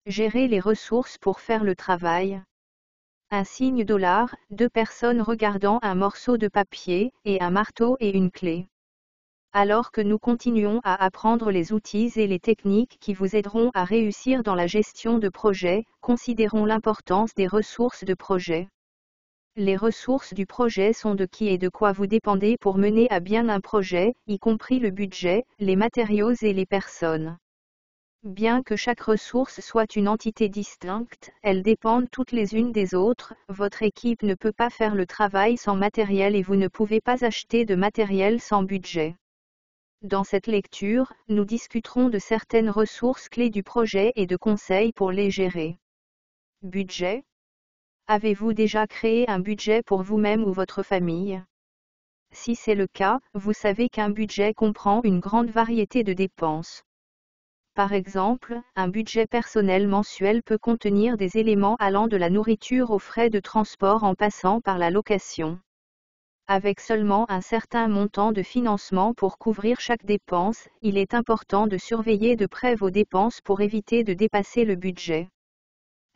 Gérer les ressources pour faire le travail. Un signe $, deux personnes regardant un morceau de papier, et un marteau et une clé. Alors que nous continuons à apprendre les outils et les techniques qui vous aideront à réussir dans la gestion de projet, considérons l'importance des ressources de projet. Les ressources du projet sont de qui et de quoi vous dépendez pour mener à bien un projet, y compris le budget, les matériaux et les personnes. Bien que chaque ressource soit une entité distincte, elles dépendent toutes les unes des autres. Votre équipe ne peut pas faire le travail sans matériel et vous ne pouvez pas acheter de matériel sans budget. Dans cette lecture, nous discuterons de certaines ressources clés du projet et de conseils pour les gérer. Budget. Avez-vous déjà créé un budget pour vous-même ou votre famille? Si c'est le cas, vous savez qu'un budget comprend une grande variété de dépenses. Par exemple, un budget personnel mensuel peut contenir des éléments allant de la nourriture aux frais de transport en passant par la location. Avec seulement un certain montant de financement pour couvrir chaque dépense, il est important de surveiller de près vos dépenses pour éviter de dépasser le budget.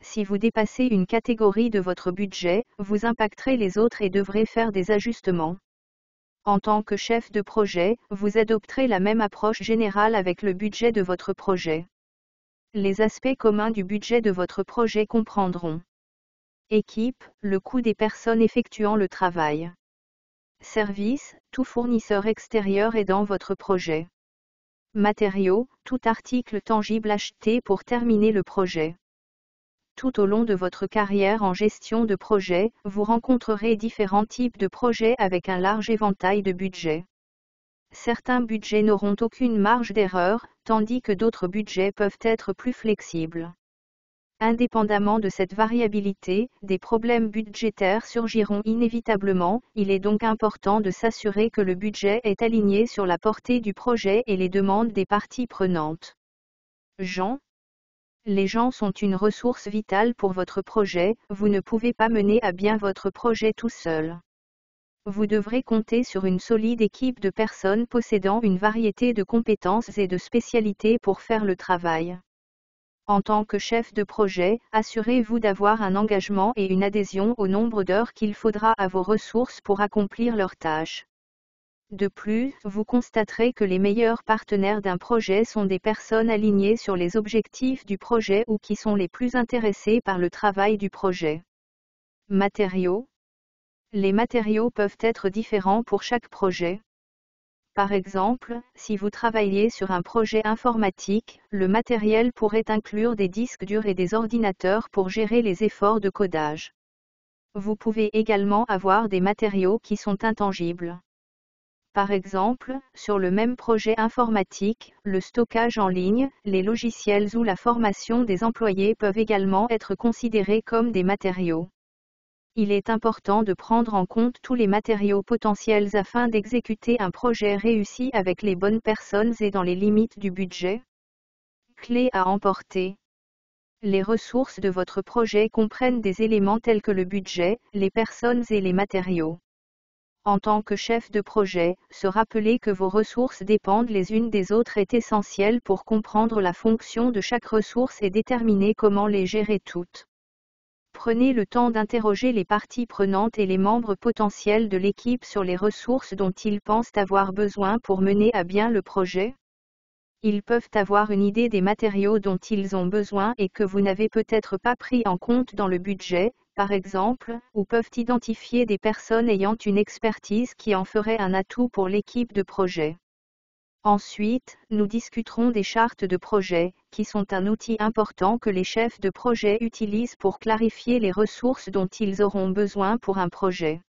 Si vous dépassez une catégorie de votre budget, vous impacterez les autres et devrez faire des ajustements. En tant que chef de projet, vous adopterez la même approche générale avec le budget de votre projet. Les aspects communs du budget de votre projet comprendront: équipe, le coût des personnes effectuant le travail. Service, tout fournisseur extérieur aidant votre projet. Matériaux, tout article tangible acheté pour terminer le projet. Tout au long de votre carrière en gestion de projet, vous rencontrerez différents types de projets avec un large éventail de budgets. Certains budgets n'auront aucune marge d'erreur, tandis que d'autres budgets peuvent être plus flexibles. Indépendamment de cette variabilité, des problèmes budgétaires surgiront inévitablement. Il est donc important de s'assurer que le budget est aligné sur la portée du projet et les demandes des parties prenantes. Gens. Les gens sont une ressource vitale pour votre projet. Vous ne pouvez pas mener à bien votre projet tout seul. Vous devrez compter sur une solide équipe de personnes possédant une variété de compétences et de spécialités pour faire le travail. En tant que chef de projet, assurez-vous d'avoir un engagement et une adhésion au nombre d'heures qu'il faudra à vos ressources pour accomplir leurs tâches. De plus, vous constaterez que les meilleurs partenaires d'un projet sont des personnes alignées sur les objectifs du projet ou qui sont les plus intéressées par le travail du projet. Matériaux. Les matériaux peuvent être différents pour chaque projet. Par exemple, si vous travaillez sur un projet informatique, le matériel pourrait inclure des disques durs et des ordinateurs pour gérer les efforts de codage. Vous pouvez également avoir des matériaux qui sont intangibles. Par exemple, sur le même projet informatique, le stockage en ligne, les logiciels ou la formation des employés peuvent également être considérés comme des matériaux. Il est important de prendre en compte tous les matériaux potentiels afin d'exécuter un projet réussi avec les bonnes personnes et dans les limites du budget. Clés à emporter. Les ressources de votre projet comprennent des éléments tels que le budget, les personnes et les matériaux. En tant que chef de projet, se rappeler que vos ressources dépendent les unes des autres est essentiel pour comprendre la fonction de chaque ressource et déterminer comment les gérer toutes. Prenez le temps d'interroger les parties prenantes et les membres potentiels de l'équipe sur les ressources dont ils pensent avoir besoin pour mener à bien le projet. Ils peuvent avoir une idée des matériaux dont ils ont besoin et que vous n'avez peut-être pas pris en compte dans le budget, par exemple, ou peuvent identifier des personnes ayant une expertise qui en ferait un atout pour l'équipe de projet. Ensuite, nous discuterons des chartes de projet, qui sont un outil important que les chefs de projet utilisent pour clarifier les ressources dont ils auront besoin pour un projet.